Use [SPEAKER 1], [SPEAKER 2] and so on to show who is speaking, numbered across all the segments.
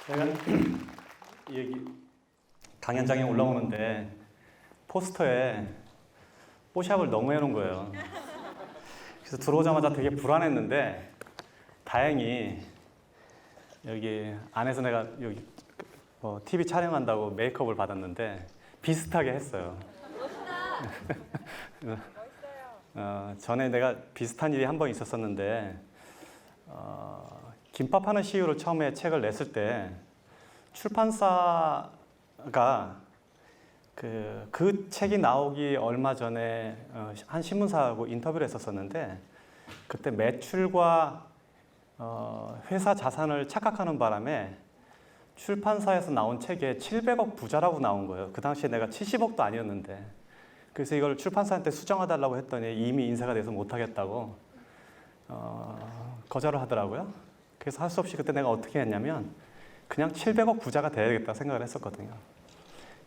[SPEAKER 1] 제가 여기 강연장에 올라오는데 포스터에 뽀샵을 너무 해놓은 거예요. 그래서 들어오자마자 되게 불안했는데 다행히 여기 안에서 내가 여기 TV 촬영한다고 메이크업을 받았는데 비슷하게 했어요. 전에 내가 비슷한 일이 한 번 있었었는데 김밥 하는 CEO를 처음에 책을 냈을 때 출판사가 그 책이 나오기 얼마 전에 한 신문사하고 인터뷰를 했었었는데 그때 매출과 회사 자산을 착각하는 바람에 출판사에서 나온 책에 700억 부자라고 나온 거예요. 그 당시에 내가 70억도 아니었는데 그래서 이걸 출판사한테 수정해달라고 했더니 이미 인쇄가 돼서 못하겠다고 거절을 하더라고요. 그래서 할 수 없이 그때 내가 어떻게 했냐면 그냥 700억 부자가 돼야겠다 생각을 했었거든요.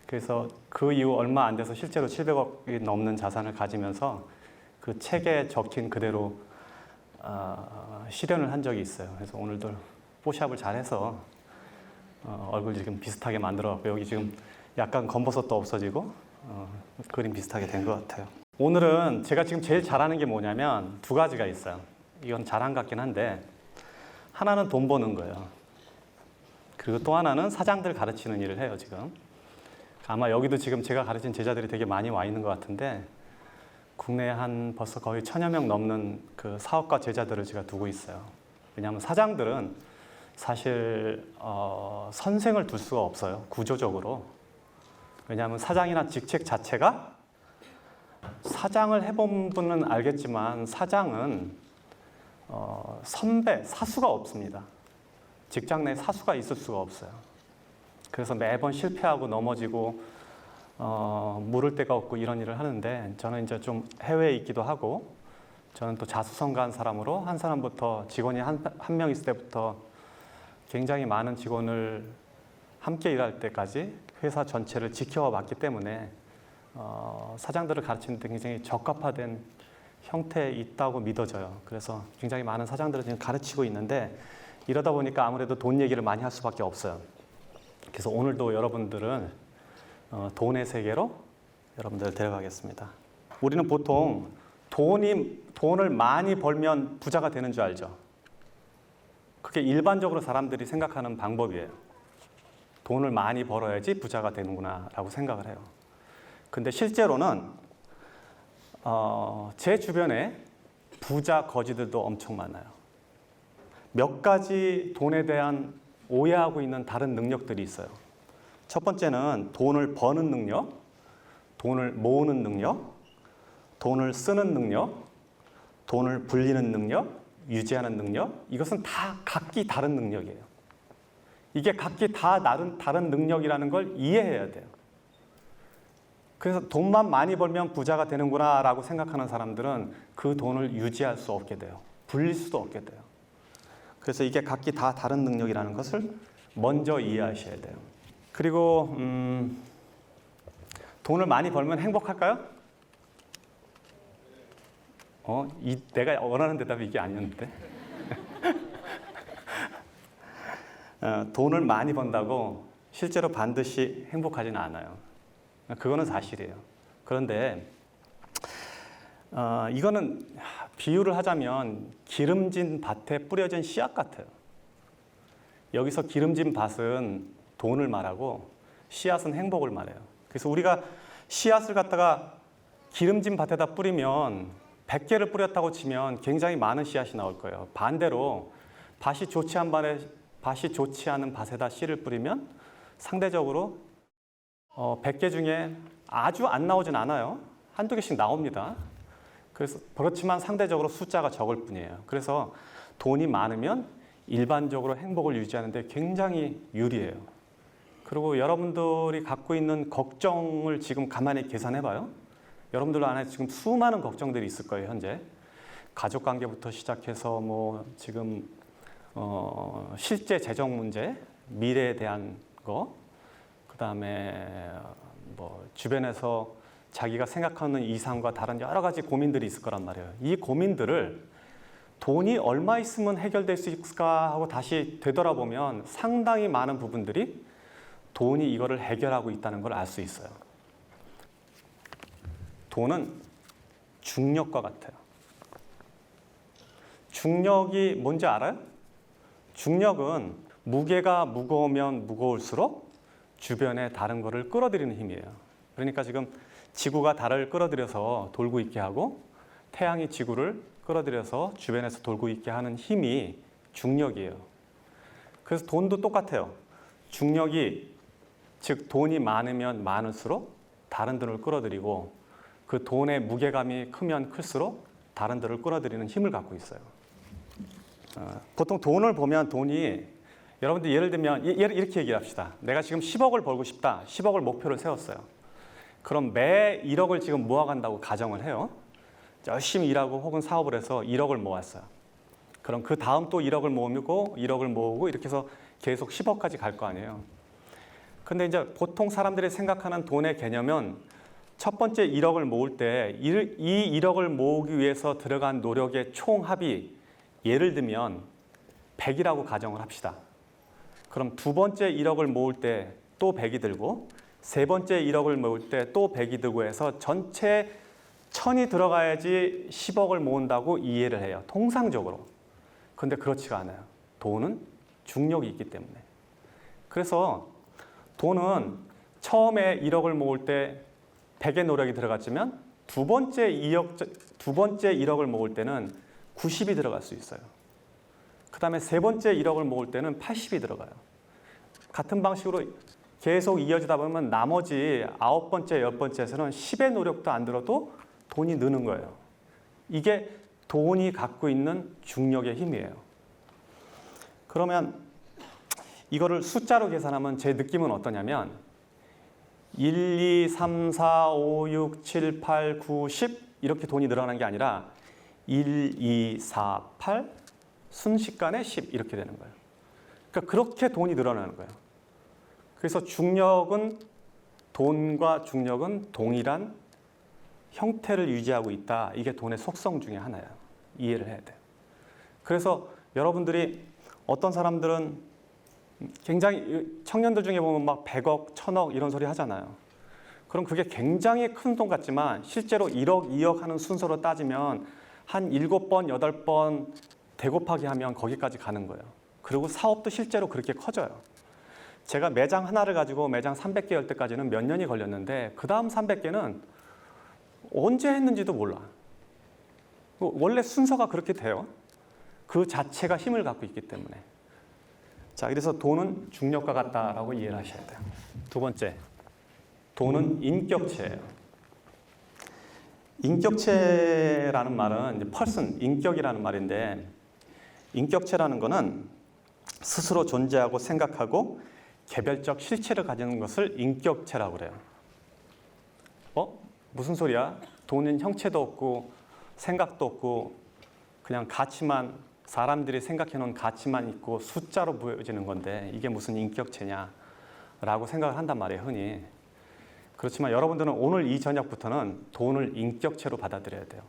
[SPEAKER 1] 그래서 그 이후 얼마 안 돼서 실제로 700억이 넘는 자산을 가지면서 그 책에 적힌 그대로 실현을 한 적이 있어요. 그래서 오늘도 뽀샵을 잘해서 얼굴 지금 비슷하게 만들어갖고 여기 지금 약간 검버섯도 없어지고 그림 비슷하게 된 것 같아요. 오늘은 제가 지금 제일 잘하는 게 뭐냐면 두 가지가 있어요. 이건 자랑 같긴 한데 하나는 돈 버는 거예요. 그리고 또 하나는 사장들 가르치는 일을 해요, 지금. 아마 여기도 지금 제가 가르친 제자들이 되게 많이 와 있는 것 같은데 국내에 한 벌써 거의 1000여 명 넘는 그 사업가 제자들을 제가 두고 있어요. 왜냐하면 사장들은 사실 선생을 둘 수가 없어요, 구조적으로. 왜냐하면 사장이나 직책 자체가 사장을 해본 분은 알겠지만 사장은 선배, 사수가 없습니다. 직장 내에 사수가 있을 수가 없어요. 그래서 매번 실패하고 넘어지고 물을 데가 없고 이런 일을 하는데 저는 이제 좀 해외에 있기도 하고 저는 또 자수성가한 사람으로 한 사람부터 직원이 한 명 있을 때부터 굉장히 많은 직원을 함께 일할 때까지 회사 전체를 지켜봤기 때문에 사장들을 가르치는 데 굉장히 적합화된 형태에 있다고 믿어져요. 그래서 굉장히 많은 사장들을 지금 가르치고 있는데 이러다 보니까 아무래도 돈 얘기를 많이 할 수밖에 없어요. 그래서 오늘도 여러분들은 돈의 세계로 여러분들을 데려가겠습니다. 우리는 보통 돈을 많이 벌면 부자가 되는 줄 알죠? 그게 일반적으로 사람들이 생각하는 방법이에요. 돈을 많이 벌어야지 부자가 되는구나 라고 생각을 해요. 근데 실제로는 제 주변에 부자 거지들도 엄청 많아요. 몇 가지 돈에 대한 오해하고 있는 다른 능력들이 있어요. 첫 번째는 돈을 버는 능력, 돈을 모으는 능력, 돈을 쓰는 능력, 돈을 불리는 능력, 유지하는 능력. 이것은 다 각기 다른 능력이에요. 이게 각기 다 다른 능력이라는 걸 이해해야 돼요. 그래서 돈만 많이 벌면 부자가 되는구나 라고 생각하는 사람들은 그 돈을 유지할 수 없게 돼요. 불릴 수도 없게 돼요. 그래서 이게 각기 다 다른 능력이라는 것을 먼저 이해하셔야 돼요. 그리고 돈을 많이 벌면 행복할까요? 내가 원하는 대답이 이게 아니었는데. 돈을 많이 번다고 실제로 반드시 행복하지는 않아요. 그거는 사실이에요. 그런데 이거는 비유를 하자면 기름진 밭에 뿌려진 씨앗 같아요. 여기서 기름진 밭은 돈을 말하고 씨앗은 행복을 말해요. 그래서 우리가 씨앗을 갖다가 기름진 밭에다 뿌리면 100개를 뿌렸다고 치면 굉장히 많은 씨앗이 나올 거예요. 반대로 밭이 좋지 않은 밭에다 씨를 뿌리면 상대적으로 100개 중에 아주 안 나오진 않아요. 한두 개씩 나옵니다. 그래서 그렇지만 상대적으로 숫자가 적을 뿐이에요. 그래서 돈이 많으면 일반적으로 행복을 유지하는 데 굉장히 유리해요. 그리고 여러분들이 갖고 있는 걱정을 지금 가만히 계산해 봐요. 여러분들 안에 지금 수많은 걱정들이 있을 거예요, 현재. 가족 관계부터 시작해서 지금 실제 재정 문제, 미래에 대한 거, 그다음에 주변에서 자기가 생각하는 이상과 다른 여러 가지 고민들이 있을 거란 말이에요. 이 고민들을 돈이 얼마 있으면 해결될 수 있을까 하고 다시 되돌아보면 상당히 많은 부분들이 돈이 이거를 해결하고 있다는 걸 알 수 있어요. 돈은 중력과 같아요. 중력이 뭔지 알아요? 중력은 무게가 무거우면 무거울수록 주변에 다른 거를 끌어들이는 힘이에요. 그러니까 지금 지구가 달을 끌어들여서 돌고 있게 하고 태양이 지구를 끌어들여서 주변에서 돌고 있게 하는 힘이 중력이에요. 그래서 돈도 똑같아요. 중력이, 즉 돈이 많으면 많을수록 다른 돈을 끌어들이고 그 돈의 무게감이 크면 클수록 다른 돈을 끌어들이는 힘을 갖고 있어요. 보통 돈을 보면 돈이, 여러분들 예를 들면 이렇게 얘기합시다. 내가 지금 10억을 벌고 싶다. 10억을 목표를 세웠어요. 그럼 매 1억을 지금 모아간다고 가정을 해요. 열심히 일하고 혹은 사업을 해서 1억을 모았어요. 그럼 그 다음 또 1억을 모으고 1억을 모으고 이렇게 해서 계속 10억까지 갈 거 아니에요. 근데 이제 보통 사람들이 생각하는 돈의 개념은 첫 번째 1억을 모을 때 이 1억을 모으기 위해서 들어간 노력의 총합이 예를 들면 100이라고 가정을 합시다. 그럼 두 번째 1억을 모을 때 또 100이 들고 세 번째 1억을 모을 때 또 100이 들고 해서 전체 1000이 들어가야지 10억을 모은다고 이해를 해요. 통상적으로. 근데 그렇지가 않아요. 돈은 중력이 있기 때문에. 그래서 돈은 처음에 1억을 모을 때 100의 노력이 들어갔지만 두 번째 1억을 모을 때는 90이 들어갈 수 있어요. 그 다음에 세 번째 1억을 모을 때는 80이 들어가요. 같은 방식으로 계속 이어지다 보면 나머지 9번째, 10번째에서는 10의 노력도 안 들어도 돈이 느는 거예요. 이게 돈이 갖고 있는 중력의 힘이에요. 그러면 이거를 숫자로 계산하면 제 느낌은 어떠냐면 1, 2, 3, 4, 5, 6, 7, 8, 9, 10 이렇게 돈이 늘어나는 게 아니라 1, 2, 4, 8 순식간에 10 이렇게 되는 거예요. 그러니까 그렇게 돈이 늘어나는 거예요. 그래서 돈과 중력은 동일한 형태를 유지하고 있다. 이게 돈의 속성 중에 하나예요. 이해를 해야 돼요. 그래서 여러분들이 어떤 사람들은 굉장히 청년들 중에 보면 막 100억, 1000억 이런 소리 하잖아요. 그럼 그게 굉장히 큰 돈 같지만 실제로 1억, 2억 하는 순서로 따지면 한 7번, 8번 대곱하기 하면 거기까지 가는 거예요. 그리고 사업도 실제로 그렇게 커져요. 제가 매장 하나를 가지고 매장 300개 열 때까지는 몇 년이 걸렸는데 그 다음 300개는 언제 했는지도 몰라. 원래 순서가 그렇게 돼요. 그 자체가 힘을 갖고 있기 때문에. 자, 그래서 돈은 중력과 같다라고 이해를 하셔야 돼요. 두 번째, 돈은 인격체예요. 인격체라는 말은 이제 person, 인격이라는 말인데 인격체라는 거는 스스로 존재하고 생각하고 개별적 실체를 가지는 것을 인격체라고 그래요. 무슨 소리야? 돈은 형체도 없고 생각도 없고 그냥 가치만, 사람들이 생각해 놓은 가치만 있고 숫자로 보여지는 건데 이게 무슨 인격체냐라고 생각을 한단 말이에요, 흔히. 그렇지만 여러분들은 오늘 이 저녁부터는 돈을 인격체로 받아들여야 돼요.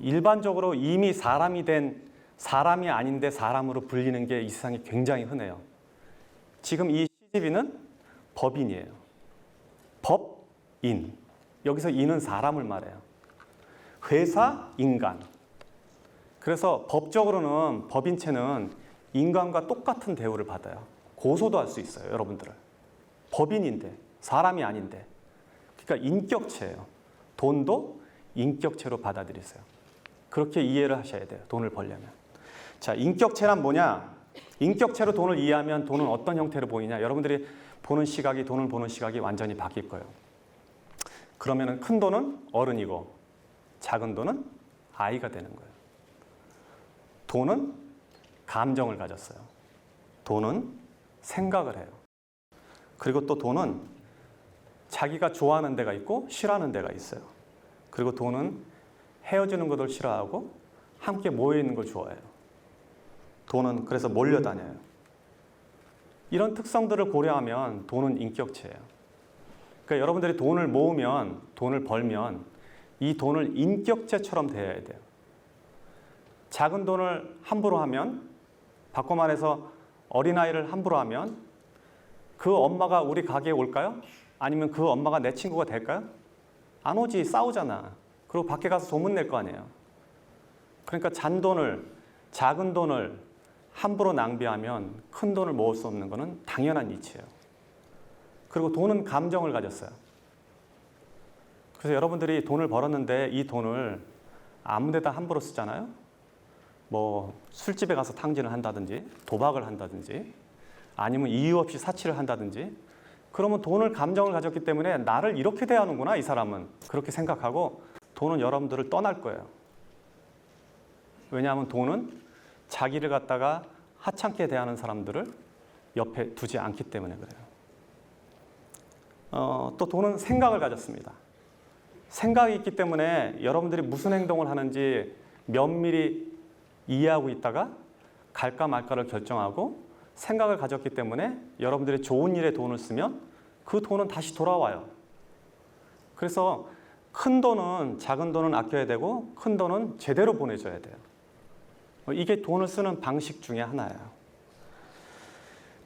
[SPEAKER 1] 일반적으로 이미 사람이 아닌데 사람으로 불리는 게 이 세상에 굉장히 흔해요. 지금 이 CGV는 법인이에요. 법인. 여기서 인은 사람을 말해요. 회사, 인간. 그래서 법적으로는 법인체는 인간과 똑같은 대우를 받아요. 고소도 할 수 있어요, 여러분들을. 법인인데, 사람이 아닌데. 그러니까 인격체예요. 돈도 인격체로 받아들이세요. 그렇게 이해를 하셔야 돼요, 돈을 벌려면. 자, 인격체란 뭐냐? 인격체로 돈을 이해하면 돈은 어떤 형태로 보이냐? 여러분들이 돈을 보는 시각이 완전히 바뀔 거예요. 그러면 큰 돈은 어른이고 작은 돈은 아이가 되는 거예요. 돈은 감정을 가졌어요. 돈은 생각을 해요. 그리고 또 돈은 자기가 좋아하는 데가 있고 싫어하는 데가 있어요. 그리고 돈은 헤어지는 것을 싫어하고 함께 모여있는 걸 좋아해요. 돈은 그래서 몰려다녀요. 이런 특성들을 고려하면 돈은 인격체예요. 그러니까 여러분들이 돈을 모으면, 돈을 벌면 이 돈을 인격체처럼 대해야 돼요. 작은 돈을 함부로 하면, 바꿔 말해서 어린아이를 함부로 하면 그 엄마가 우리 가게에 올까요? 아니면 그 엄마가 내 친구가 될까요? 안 오지. 싸우잖아. 그리고 밖에 가서 소문낼 거 아니에요. 그러니까 잔돈을, 작은 돈을 함부로 낭비하면 큰 돈을 모을 수 없는 것은 당연한 이치예요. 그리고 돈은 감정을 가졌어요. 그래서 여러분들이 돈을 벌었는데 이 돈을 아무 데다 함부로 쓰잖아요. 뭐 술집에 가서 탕진을 한다든지 도박을 한다든지 아니면 이유 없이 사치를 한다든지, 그러면 돈을 감정을 가졌기 때문에 나를 이렇게 대하는구나 이 사람은, 그렇게 생각하고 돈은 여러분들을 떠날 거예요. 왜냐하면 돈은 자기를 갖다가 하찮게 대하는 사람들을 옆에 두지 않기 때문에 그래요. 또 돈은 생각을 가졌습니다. 생각이 있기 때문에 여러분들이 무슨 행동을 하는지 면밀히 이해하고 있다가 갈까 말까를 결정하고, 생각을 가졌기 때문에 여러분들이 좋은 일에 돈을 쓰면 그 돈은 다시 돌아와요. 그래서 큰 돈은, 작은 돈은 아껴야 되고 큰 돈은 제대로 보내줘야 돼요. 이게 돈을 쓰는 방식 중에 하나예요.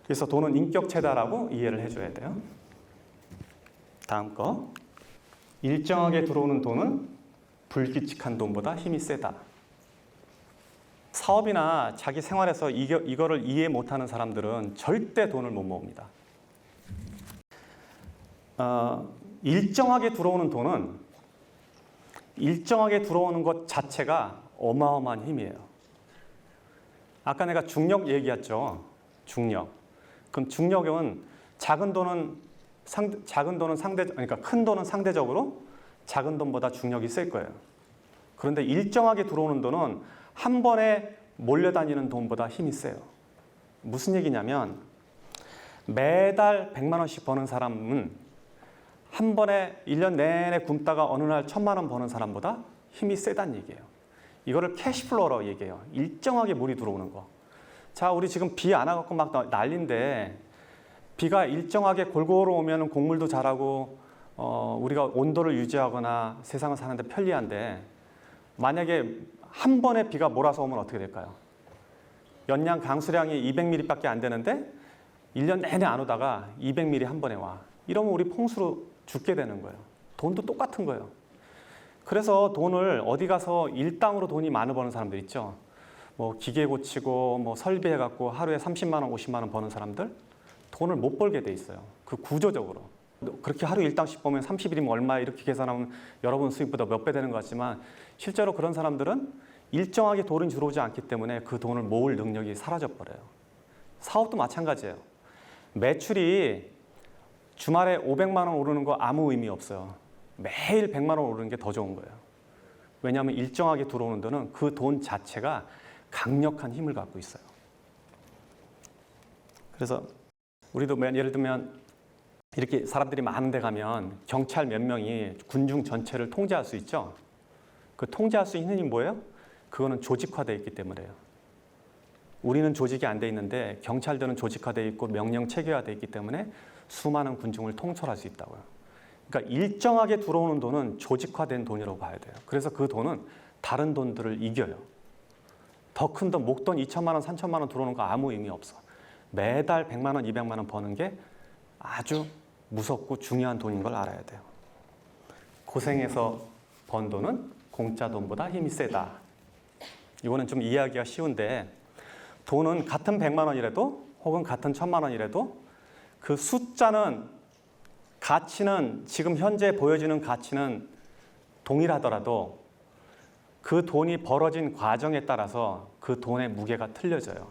[SPEAKER 1] 그래서 돈은 인격체다라고 이해를 해줘야 돼요. 다음 거. 일정하게 들어오는 돈은 불규칙한 돈보다 힘이 세다. 사업이나 자기 생활에서 이거를 이해 못하는 사람들은 절대 돈을 못 모읍니다. 일정하게 들어오는 돈은, 일정하게 들어오는 것 자체가 어마어마한 힘이에요. 아까 내가 중력 얘기했죠. 중력. 그럼 중력은 작은 돈은 그러니까 큰 돈은 상대적으로 작은 돈보다 중력이 셀 거예요. 그런데 일정하게 들어오는 돈은 한 번에 몰려다니는 돈보다 힘이 세요. 무슨 얘기냐면, 매달 100만 원씩 버는 사람은 한 번에 1년 내내 굶다가 어느 날 1000만 원 버는 사람보다 힘이 세다는 얘기예요. 이거를 캐시플로우라고 얘기해요. 일정하게 물이 들어오는 거. 자, 우리 지금 비 안 와갖고 막 난리인데, 비가 일정하게 골고루 오면 곡물도 자라고 우리가 온도를 유지하거나 세상을 사는데 편리한데, 만약에 한 번에 비가 몰아서 오면 어떻게 될까요? 연량 강수량이 200mm밖에 안 되는데 1년 내내 안 오다가 200mm 한 번에 와. 이러면 우리 풍수로 죽게 되는 거예요. 돈도 똑같은 거예요. 그래서 돈을 어디 가서 일당으로 돈이 많이 버는 사람들 있죠. 뭐 기계 고치고 뭐 설비해갖고 하루에 30만 원, 50만 원 버는 사람들, 돈을 못 벌게 돼 있어요. 그 구조적으로. 그렇게 하루 일당씩 보면 30일이면 얼마 이렇게 계산하면 여러분 수입보다 몇 배 되는 것 같지만, 실제로 그런 사람들은 일정하게 돈이 들어오지 않기 때문에 그 돈을 모을 능력이 사라져버려요. 사업도 마찬가지예요. 매출이 주말에 500만 원 오르는 거 아무 의미 없어요. 매일 100만 원 오르는 게 더 좋은 거예요. 왜냐하면 일정하게 들어오는 돈은 그 돈 자체가 강력한 힘을 갖고 있어요. 그래서 우리도 예를 들면 이렇게 사람들이 많은 데 가면 경찰 몇 명이 군중 전체를 통제할 수 있죠. 그 통제할 수 있는 힘이 뭐예요? 그거는 조직화되어 있기 때문에요. 우리는 조직이 안 돼 있는데 경찰들은 조직화되어 있고 명령 체계화되어 있기 때문에 수많은 군중을 통솔할 수 있다고요. 그러니까 일정하게 들어오는 돈은 조직화된 돈이라고 봐야 돼요. 그래서 그 돈은 다른 돈들을 이겨요. 더 큰 돈, 목돈 2천만 원, 3천만 원 들어오는 거 아무 의미 없어. 매달 100만 원, 200만 원 버는 게 아주 무섭고 중요한 돈인 걸 알아야 돼요. 고생해서 번 돈은 공짜 돈보다 힘이 세다. 이거는 좀 이해하기가 쉬운데, 돈은 같은 100만 원이라도 혹은 같은 1000만 원이라도 그 숫자는, 가치는, 지금 현재 보여지는 가치는 동일하더라도 그 돈이 벌어진 과정에 따라서 그 돈의 무게가 틀려져요.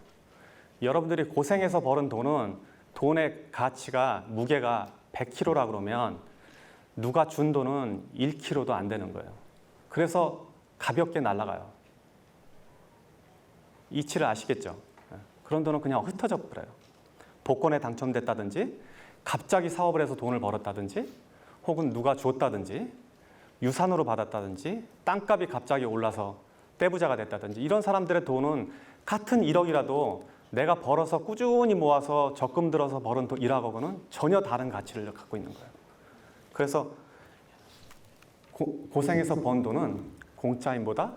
[SPEAKER 1] 여러분들이 고생해서 벌은 돈은 돈의 가치가, 무게가 100kg라 그러면 누가 준 돈은 1kg도 안 되는 거예요. 그래서 가볍게 날아가요. 이치를 아시겠죠? 그런 돈은 그냥 흩어져 버려요. 복권에 당첨됐다든지, 갑자기 사업을 해서 돈을 벌었다든지, 혹은 누가 줬다든지, 유산으로 받았다든지, 땅값이 갑자기 올라서 떼부자가 됐다든지, 이런 사람들의 돈은 같은 1억이라도 내가 벌어서 꾸준히 모아서 적금 들어서 벌은 돈 1억하고는 전혀 다른 가치를 갖고 있는 거예요. 그래서 고생해서 번 돈은 공짜임보다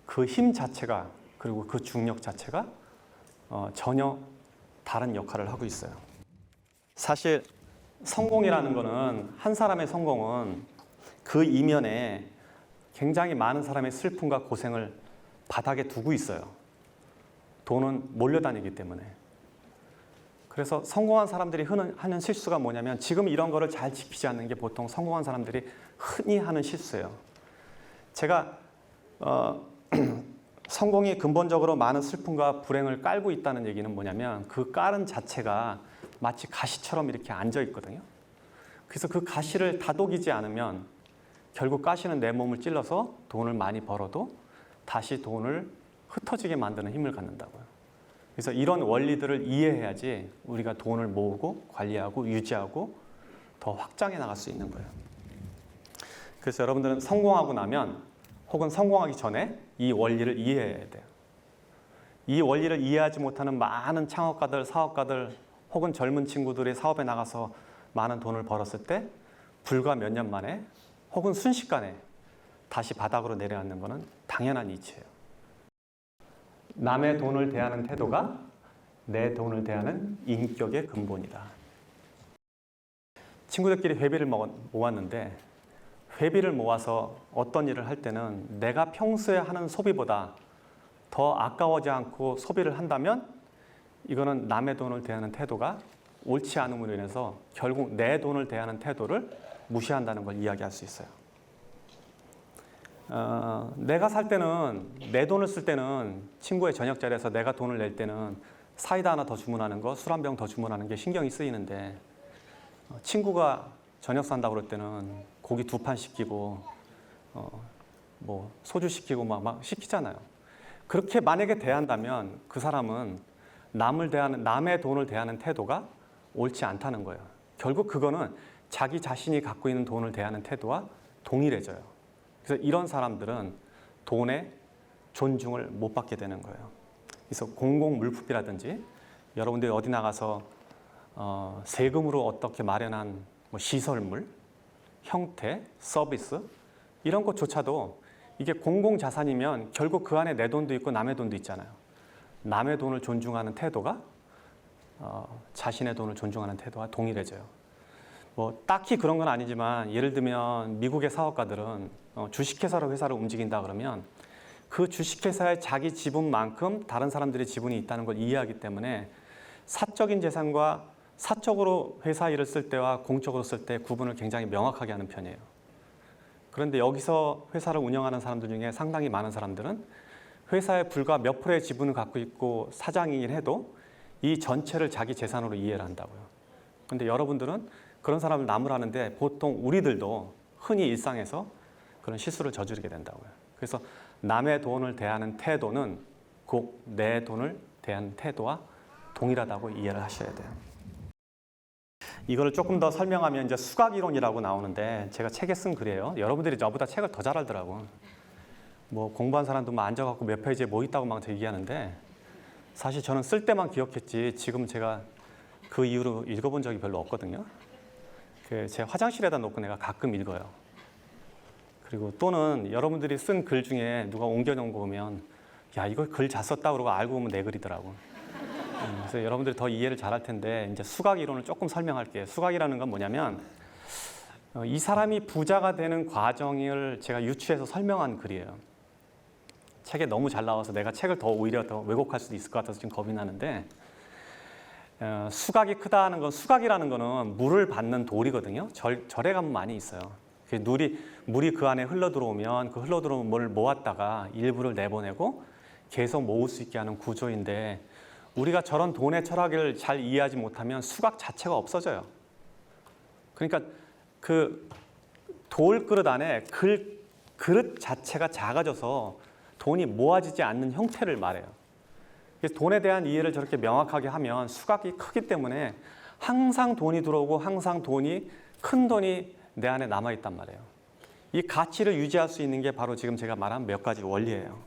[SPEAKER 1] 그 힘 자체가 그리고 그 중력 자체가 전혀 다른 역할을 하고 있어요. 사실 성공이라는 거는, 한 사람의 성공은 그 이면에 굉장히 많은 사람의 슬픔과 고생을 바닥에 두고 있어요. 돈은 몰려다니기 때문에. 그래서 성공한 사람들이 하는 실수가 뭐냐면, 지금 이런 거를 잘 지키지 않는 게 보통 성공한 사람들이 흔히 하는 실수예요. 제가 성공이 근본적으로 많은 슬픔과 불행을 깔고 있다는 얘기는 뭐냐면, 그 깔은 자체가 마치 가시처럼 이렇게 앉아 있거든요. 그래서 그 가시를 다독이지 않으면 결국 가시는 내 몸을 찔러서 돈을 많이 벌어도 다시 돈을 흩어지게 만드는 힘을 갖는다고요. 그래서 이런 원리들을 이해해야지 우리가 돈을 모으고 관리하고 유지하고 더 확장해 나갈 수 있는 거예요. 그래서 여러분들은 성공하고 나면, 혹은 성공하기 전에 이 원리를 이해해야 돼요. 이 원리를 이해하지 못하는 많은 창업가들, 사업가들, 혹은 젊은 친구들이 사업에 나가서 많은 돈을 벌었을 때 불과 몇 년 만에 혹은 순식간에 다시 바닥으로 내려앉는 것은 당연한 이치예요. 남의 돈을 대하는 태도가 내 돈을 대하는 인격의 근본이다. 친구들끼리 회비를 모았는데, 회비를 모아서 어떤 일을 할 때는 내가 평소에 하는 소비보다 더 아까워지 않고 소비를 한다면, 이거는 남의 돈을 대하는 태도가 옳지 않음으로 인해서 결국 내 돈을 대하는 태도를 무시한다는 걸 이야기할 수 있어요. 내가 살 때는, 내 돈을 쓸 때는, 친구의 저녁 자리에서 내가 돈을 낼 때는 사이다 하나 더 주문하는 거, 술 한 병 더 주문하는 게 신경이 쓰이는데, 친구가 저녁 산다고 그럴 때는 고기 2판 시키고 뭐 소주 시키고 막 시키잖아요. 그렇게 만약에 대한다면 그 사람은 남의 돈을 대하는 태도가 옳지 않다는 거예요. 결국 그거는 자기 자신이 갖고 있는 돈을 대하는 태도와 동일해져요. 그래서 이런 사람들은 돈에 존중을 못 받게 되는 거예요. 그래서 공공물품이라든지, 여러분들이 어디 나가서 세금으로 어떻게 마련한 시설물, 형태, 서비스, 이런 것조차도 이게 공공자산이면 결국 그 안에 내 돈도 있고 남의 돈도 있잖아요. 남의 돈을 존중하는 태도가 자신의 돈을 존중하는 태도와 동일해져요. 뭐 딱히 그런 건 아니지만, 예를 들면 미국의 사업가들은 주식회사로 회사를 움직인다 그러면 그 주식회사의 자기 지분만큼 다른 사람들의 지분이 있다는 걸 이해하기 때문에 사적인 재산과 사적으로 회사 일을 쓸 때와 공적으로 쓸 때 구분을 굉장히 명확하게 하는 편이에요. 그런데 여기서 회사를 운영하는 사람들 중에 상당히 많은 사람들은 회사에 불과 몇 프로의 지분을 갖고 있고 사장이긴 해도 이 전체를 자기 재산으로 이해를 한다고요. 그런데 여러분들은 그런 사람을 나무라는데, 보통 우리들도 흔히 일상에서 그런 실수를 저지르게 된다고요. 그래서 남의 돈을 대하는 태도는 꼭 내 돈을 대하는 태도와 동일하다고 이해를 하셔야 돼요. 이거를 조금 더 설명하면 이제 수학이론이라고 나오는데, 제가 책에 쓴 글이에요. 여러분들이 저보다 책을 더 잘 알더라고. 뭐 공부한 사람도 막 앉아갖고 몇 페이지에 뭐 있다고 막 얘기하는데, 사실 저는 쓸 때만 기억했지 지금 제가 그 이후로 읽어본 적이 별로 없거든요. 제 화장실에다 놓고 내가 가끔 읽어요. 그리고 또는 여러분들이 쓴 글 중에 누가 옮겨놓은 거 보면, 야, 이거 글 잘 썼다 그러고 알고 보면 내 글이더라고. 그래서 여러분들이 더 이해를 잘할 텐데, 이제 수학 이론을 조금 설명할게요. 수학이라는 건 뭐냐면, 이 사람이 부자가 되는 과정을 제가 유추해서 설명한 글이에요. 책에 너무 잘 나와서 내가 책을 오히려 더 왜곡할 수도 있을 것 같아서 지금 겁이 나는데, 수각이 크다는 건, 수각이라는 거는 물을 받는 돌이거든요. 절에 가면 많이 있어요. 물이 그 안에 흘러 들어오면 그 흘러 들어오는 물을 모았다가 일부를 내보내고 계속 모을 수 있게 하는 구조인데, 우리가 저런 돈의 철학을 잘 이해하지 못하면 수각 자체가 없어져요. 그러니까 그 돌그릇 안에 그릇 자체가 작아져서 돈이 모아지지 않는 형태를 말해요. 그래서 돈에 대한 이해를 저렇게 명확하게 하면 수각이 크기 때문에 항상 돈이 들어오고 항상 큰 돈이 내 안에 남아있단 말이에요. 이 가치를 유지할 수 있는 게 바로 지금 제가 말한 몇 가지 원리예요.